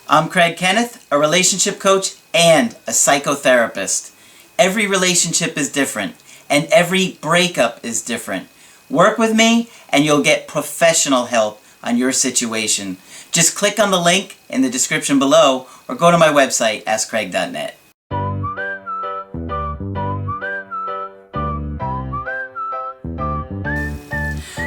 I'm Kenneth, a relationship coach and a psychotherapist. Every relationship is different, and every breakup is different. Work with me, and you'll get professional help on your situation. Just click on the link in the description below, or go to my website, askcraig.net.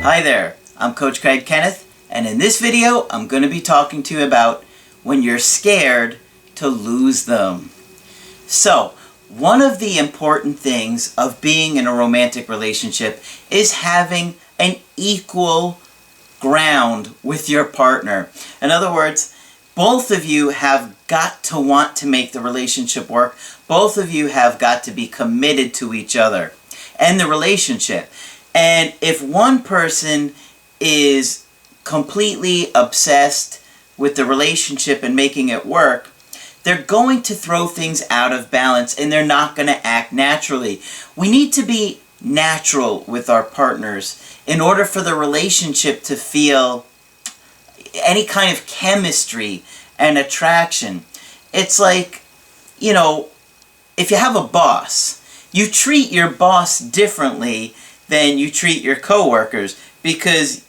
Hi there, I'm Coach Kenneth, and in this video, I'm going to be talking to you about when you're scared to lose them. So, one of the important things of being in a romantic relationship is having an equal ground with your partner. In other words, both of you have got to want to make the relationship work. Both of you have got to be committed to each other and the relationship. And if one person is completely obsessed with the relationship and making it work, they're going to throw things out of balance and they're not going to act naturally. We need to be natural with our partners in order for the relationship to feel any kind of chemistry and attraction. It's like, if you have a boss, you treat your boss differently than you treat your coworkers because,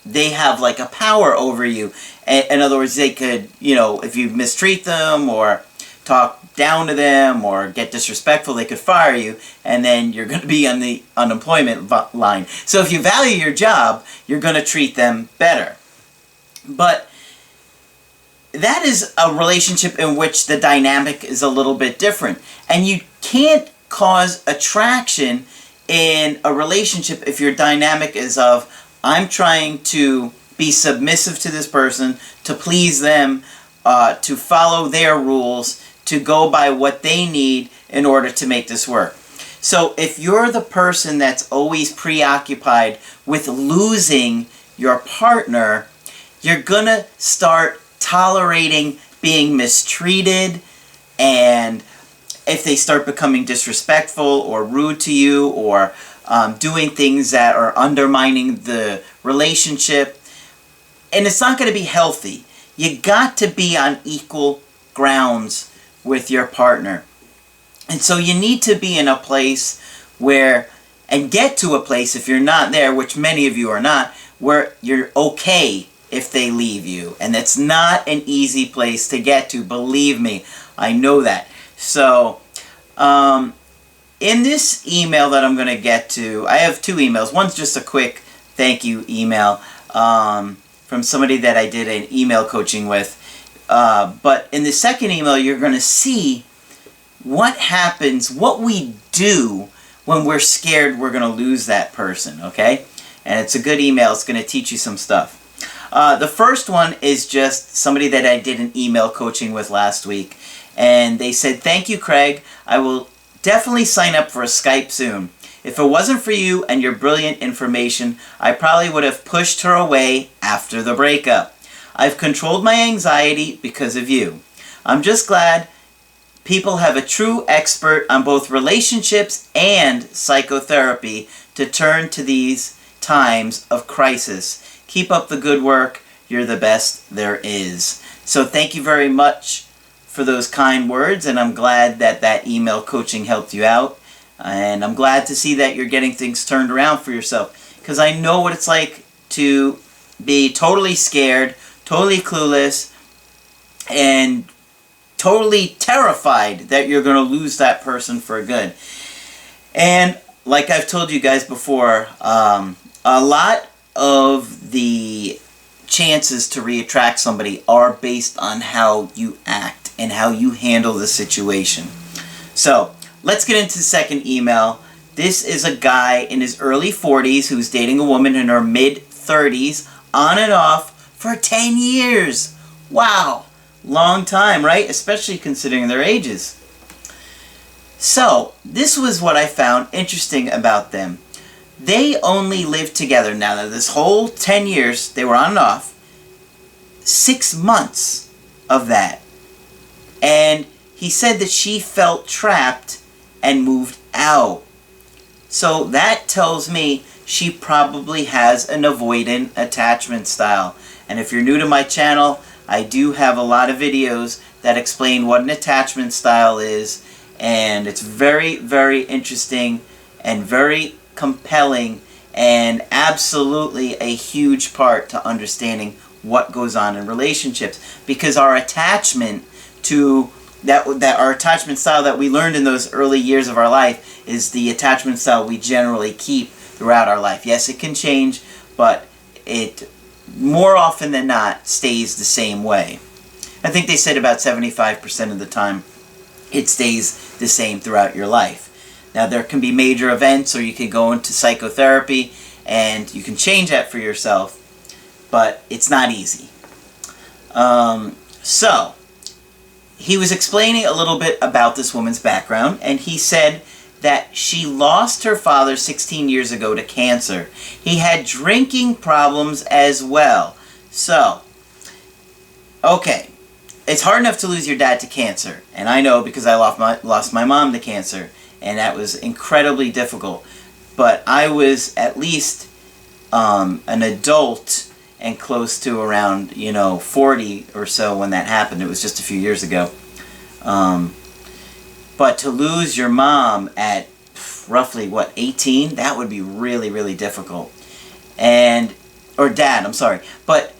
they have like a power over you. In other words, they could, if you mistreat them or talk down to them or get disrespectful, they could fire you, and then you're going to be on the unemployment line. So if you value your job, you're going to treat them better. But that is a relationship in which the dynamic is a little bit different. And you can't cause attraction in a relationship if your dynamic is of, I'm trying to be submissive to this person, to please them, to follow their rules, to go by what they need in order to make this work. So if you're the person that's always preoccupied with losing your partner, you're going to start tolerating being mistreated, and if they start becoming disrespectful or rude to you or doing things that are undermining the relationship, and it's not going to be healthy. You got to be on equal grounds with your partner. And so you need to be in a place where, and get to a place if you're not there, which many of you are not, where you're okay if they leave you. And that's not an easy place to get to, believe me, I know that. So, in this email that I'm going to get to, I have two emails. One's just a quick thank you email from somebody that I did an email coaching with. But in the second email, you're going to see what happens, what we do when we're scared we're going to lose that person, okay? And it's a good email. It's going to teach you some stuff. The first one is just somebody that I did an email coaching with last week. And they said, "Thank you, Craig. I will definitely sign up for a Skype soon. If it wasn't for you and your brilliant information, I probably would have pushed her away after the breakup. I've controlled my anxiety because of you. I'm just glad people have a true expert on both relationships and psychotherapy to turn to these times of crisis. Keep up the good work. You're the best there is." So thank you very much for those kind words, and I'm glad that that email coaching helped you out, and I'm glad to see that you're getting things turned around for yourself, because I know what it's like to be totally scared, totally clueless, and totally terrified that you're going to lose that person for good. And like I've told you guys before, a lot of the chances to reattract somebody are based on how you act and how you handle the situation. So, let's get into the second email. This is a guy in his early 40s who's dating a woman in her mid-30s, on and off, for 10 years. Wow! Long time, right? Especially considering their ages. So, this was what I found interesting about them. They only lived together, now that this whole 10 years, they were on and off, 6 months of that. And he said that she felt trapped and moved out. So that tells me she probably has an avoidant attachment style. And if you're new to my channel, I do have a lot of videos that explain what an attachment style is, and it's very, very interesting and very compelling, and absolutely a huge part to understanding what goes on in relationships, because our attachment to our attachment style that we learned in those early years of our life is the attachment style we generally keep throughout our life. Yes, it can change, but it more often than not stays the same way. I think they said about 75% of the time it stays the same throughout your life. Now, there can be major events, or you can go into psychotherapy and you can change that for yourself, but it's not easy. So he was explaining a little bit about this woman's background, and he said that she lost her father 16 years ago to cancer. He had drinking problems as well. So, okay, it's hard enough to lose your dad to cancer, and I know because I lost my mom to cancer, and that was incredibly difficult. But I was at least an adult and close to around 40 or so when that happened. It was just a few years ago. But to lose your mom at roughly 18, that would be really, really difficult. Or dad, I'm sorry. But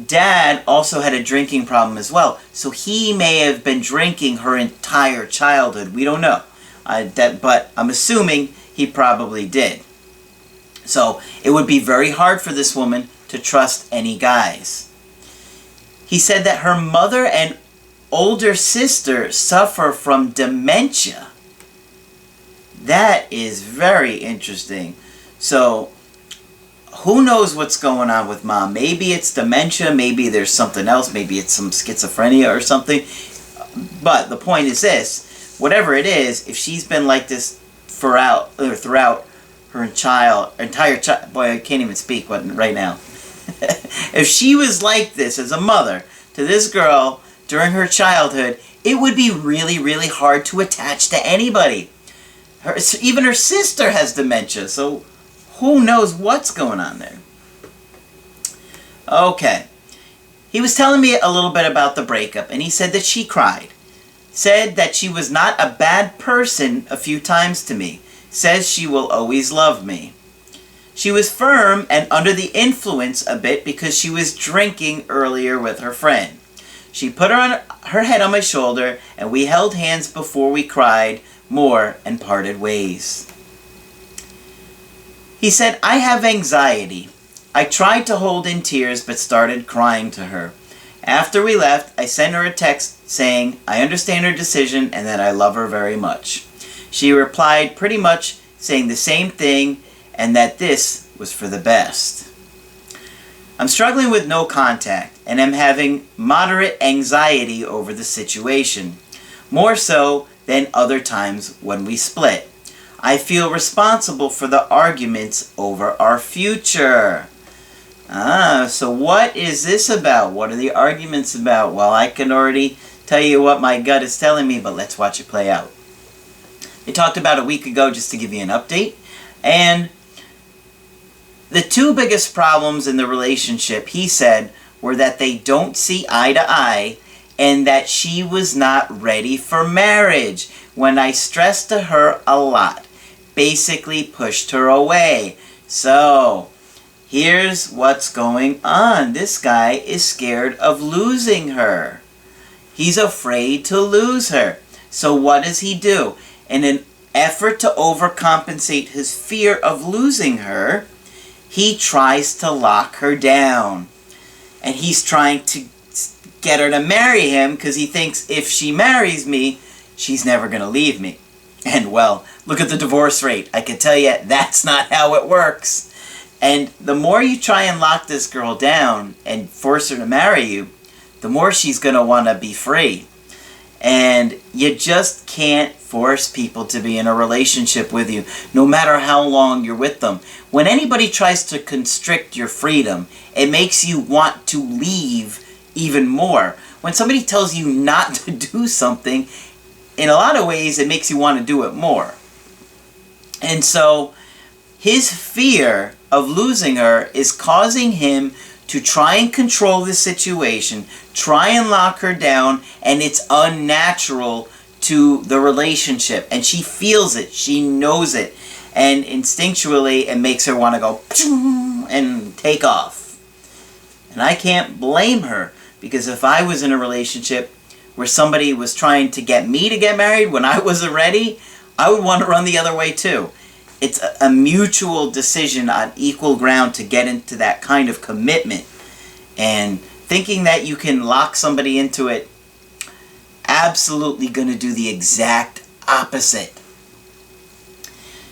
dad also had a drinking problem as well, so he may have been drinking her entire childhood. We don't know. But I'm assuming he probably did. So it would be very hard for this woman to trust any guys. He said that her mother and older sister suffer from dementia. That is very interesting. So who knows what's going on with mom? Maybe it's dementia, maybe there's something else, maybe it's some schizophrenia or something. But the point is this: whatever it is, if she's been like this throughout her entire child, boy, I can't even speak right now. If she was like this as a mother to this girl during her childhood, it would be really, really hard to attach to anybody. Even her sister has dementia, so who knows what's going on there. Okay. He was telling me a little bit about the breakup, and he said that she cried. Said that she was not a bad person a few times to me. Says she will always love me. She was firm and under the influence a bit because she was drinking earlier with her friend. She put her head on my shoulder, and we held hands before we cried more and parted ways. He said, I have anxiety. I tried to hold in tears but started crying to her. After we left, I sent her a text saying I understand her decision and that I love her very much. She replied pretty much saying the same thing and that this was for the best. I'm struggling with no contact and am having moderate anxiety over the situation, more so than other times when we split. I feel responsible for the arguments over our future. So what is this about? What are the arguments about? Well, I can already tell you what my gut is telling me, but let's watch it play out. They talked about a week ago, just to give you an update, and the two biggest problems in the relationship, he said, were that they don't see eye to eye and that she was not ready for marriage. When I stressed to her a lot, basically pushed her away. So, here's what's going on. This guy is scared of losing her. He's afraid to lose her. So what does he do? In an effort to overcompensate his fear of losing her, he tries to lock her down. And he's trying to get her to marry him because he thinks if she marries me, she's never going to leave me. And well, look at the divorce rate. I can tell you that's not how it works. And the more you try and lock this girl down and force her to marry you, the more she's going to want to be free. And you just can't force people to be in a relationship with you, no matter how long you're with them. When anybody tries to constrict your freedom, it makes you want to leave even more. When somebody tells you not to do something, in a lot of ways, it makes you want to do it more. And so, his fear of losing her is causing him to try and control the situation, try and lock her down, and it's unnatural to the relationship. And she feels it, she knows it, and instinctually it makes her want to go and take off. And I can't blame her, because if I was in a relationship where somebody was trying to get me to get married when I wasn't ready, I would want to run the other way too. It's a mutual decision on equal ground to get into that kind of commitment. And thinking that you can lock somebody into it, absolutely going to do the exact opposite.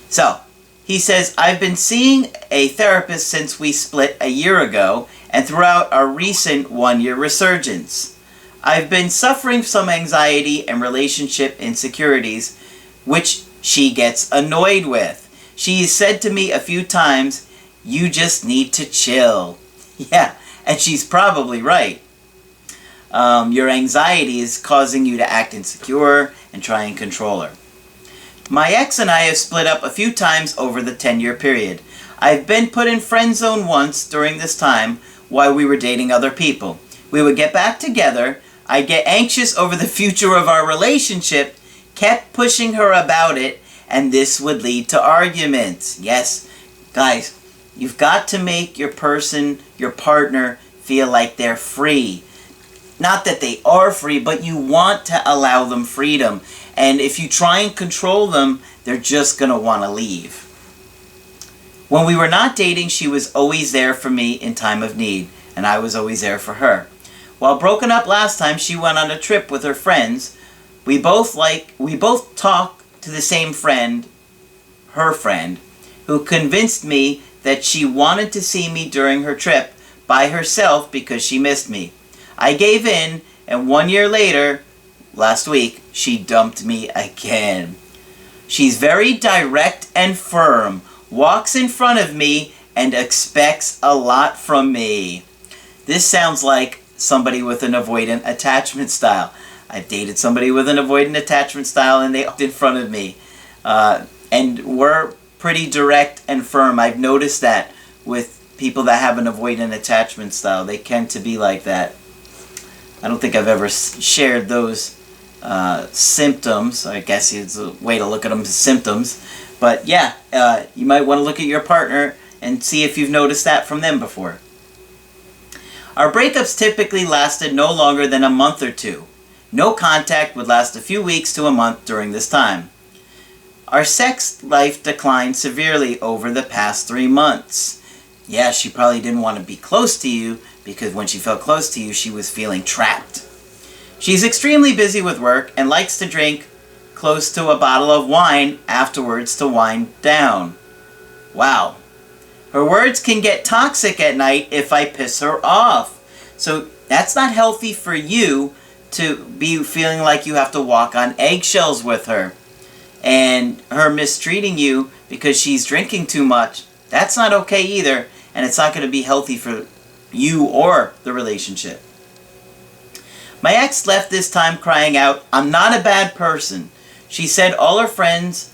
So, he says, I've been seeing a therapist since we split a year ago and throughout our recent one-year resurgence. I've been suffering some anxiety and relationship insecurities, which she gets annoyed with. She said to me a few times, you just need to chill. Yeah, and she's probably right. Your anxiety is causing you to act insecure and try and control her. My ex and I have split up a few times over the 10-year period. I've been put in friend zone once during this time while we were dating other people. We would get back together. I'd get anxious over the future of our relationship, kept pushing her about it, and this would lead to arguments. Yes, guys, you've got to make your person, your partner, feel like they're free. Not that they are free, but you want to allow them freedom. And if you try and control them, they're just going to want to leave. When we were not dating, she was always there for me in time of need, and I was always there for her. While broken up last time, she went on a trip with her friends. We both talked to the same friend, her friend, who convinced me that she wanted to see me during her trip by herself because she missed me. I gave in, and 1 year later, last week, she dumped me again. She's very direct and firm, walks in front of me, and expects a lot from me. This sounds like somebody with an avoidant attachment style. I've dated somebody with an avoidant attachment style, and they walked in front of me. And we're pretty direct and firm. I've noticed that with people that have an avoidant attachment style. They tend to be like that. I don't think I've ever shared those symptoms. I guess it's a way to look at them as symptoms. But yeah, you might want to look at your partner and see if you've noticed that from them before. Our breakups typically lasted no longer than a month or two. No contact would last a few weeks to a month during this time. Our sex life declined severely over the past 3 months. Yeah, she probably didn't want to be close to you because when she felt close to you, she was feeling trapped. She's extremely busy with work and likes to drink close to a bottle of wine afterwards to wind down. Wow. Her words can get toxic at night if I piss her off. So that's not healthy for you to be feeling like you have to walk on eggshells with her. And her mistreating you because she's drinking too much, that's not okay either. And it's not going to be healthy for you or the relationship. My ex left this time crying out, "I'm not a bad person." She said all her friends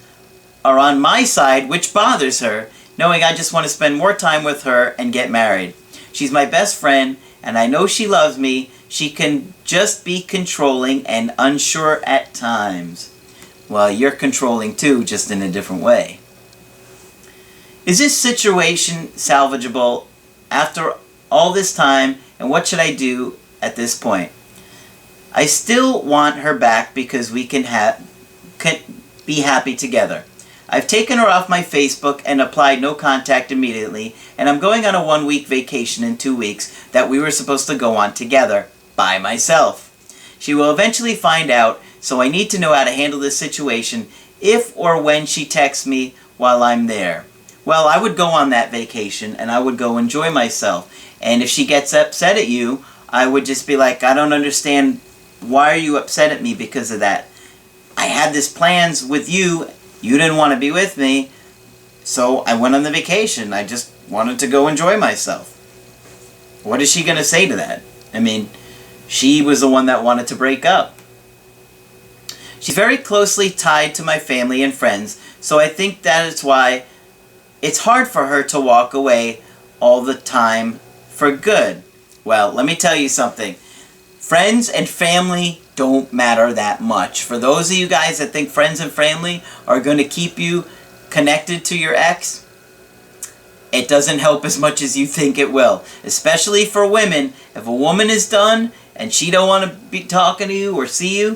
are on my side, which bothers her, knowing I just want to spend more time with her and get married. She's my best friend, and I know she loves me. She can just be controlling and unsure at times. Well, you're controlling too, just in a different way. Is this situation salvageable after all this time, and what should I do at this point? I still want her back because we can be happy together. I've taken her off my Facebook and applied no contact immediately, and I'm going on a 1-week vacation in 2 weeks that we were supposed to go on together by myself. She will eventually find out, so I need to know how to handle this situation if or when she texts me while I'm there. Well, I would go on that vacation and I would go enjoy myself. And if she gets upset at you, I would just be like, I don't understand, why are you upset at me because of that? I had these plans with you, you didn't want to be with me, so I went on the vacation. I just wanted to go enjoy myself. What is she going to say to that? I mean, she was the one that wanted to break up. She's very closely tied to my family and friends, so I think that is why it's hard for her to walk away all the time for good. Well, let me tell you something. Friends and family don't matter that much. For those of you guys that think friends and family are going to keep you connected to your ex, it doesn't help as much as you think it will. Especially for women. If a woman is done and she don't want to be talking to you or see you,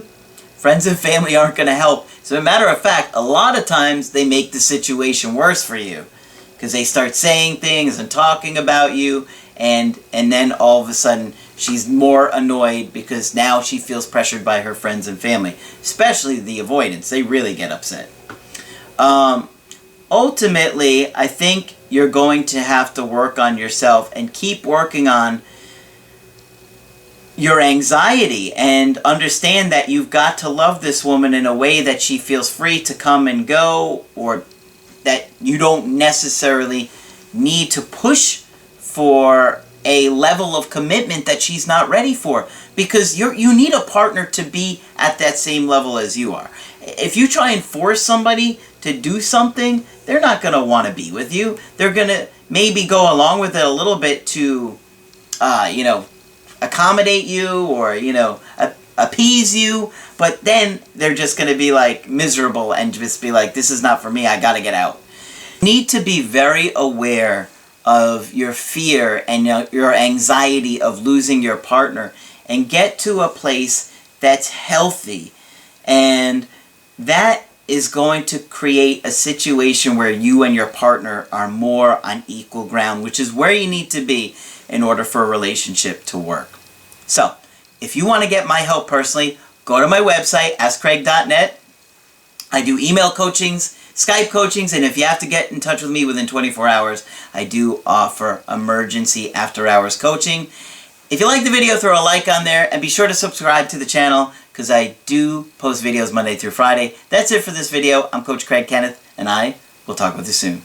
friends and family aren't going to help. So, as a matter of fact, a lot of times they make the situation worse for you. Because they start saying things and talking about you, and then all of a sudden she's more annoyed because now she feels pressured by her friends and family. Especially the avoidance. They really get upset. Ultimately, I think you're going to have to work on yourself and keep working on your anxiety and understand that you've got to love this woman in a way that she feels free to come and go, or that you don't necessarily need to push for a level of commitment that she's not ready for, because you need a partner to be at that same level as you are. If you try and force somebody to do something, they're not going to want to be with you. They're going to maybe go along with it a little bit to, accommodate you or, appease you, but then they're just going to be like miserable and just be like, this is not for me, I got to get out. You need to be very aware of your fear and your anxiety of losing your partner and get to a place that's healthy, and that is going to create a situation where you and your partner are more on equal ground, which is where you need to be in order for a relationship to work. So, if you want to get my help personally, go to my website, askcraig.net. I do email coachings, Skype coachings, and if you have to get in touch with me within 24 hours, I do offer emergency after-hours coaching. If you like the video, throw a like on there, and be sure to subscribe to the channel, because I do post videos Monday through Friday. That's it for this video. I'm Coach Craig Kenneth, and I will talk with you soon.